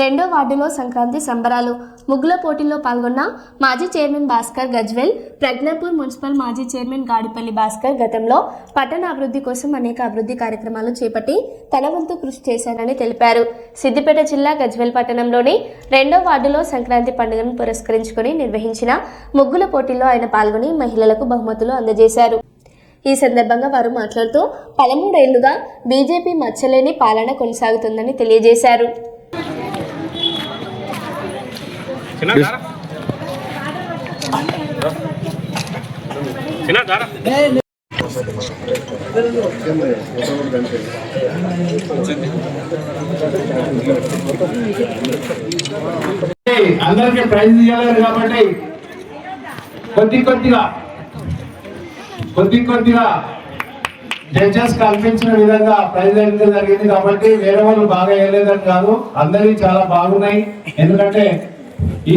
రెండో వార్డులో సంక్రాంతి సంబరాలు. ముగ్గుల పోటీల్లో పాల్గొన్న మాజీ చైర్మన్ భాస్కర్ గజ్వెల్, ప్రజ్ఞాపూర్ మున్సిపల్ మాజీ చైర్మన్ గాడిపల్లి భాస్కర్ గతంలో పట్టణ అభివృద్ధి కోసం అనేక అభివృద్ధి కార్యక్రమాలు చేపట్టి తన వంతు కృషి చేశారని తెలిపారు. సిద్దిపేట జిల్లా గజ్వెల్ పట్టణంలోని రెండో వార్డులో సంక్రాంతి పండుగను పురస్కరించుకుని నిర్వహించిన ముగ్గుల పోటీల్లో ఆయన పాల్గొని మహిళలకు బహుమతులు అందజేశారు. ఈ సందర్భంగా వారు మాట్లాడుతూ 13 ఏళ్లుగా బీజేపీ మచ్చలేని పాలన కొనసాగుతుందని తెలియజేశారు. అందరికీ ప్రైజ్ ఇవ్వలేదు కాబట్టి కొద్దిగా జడ్జెస్ కల్పించిన విధంగా ప్రైజ్ అయితే జరిగింది. కాబట్టి వేరే వాళ్ళు బాగా వేయలేదని కాదు, అందరికీ చాలా బాగున్నాయి. ఎందుకంటే ఈ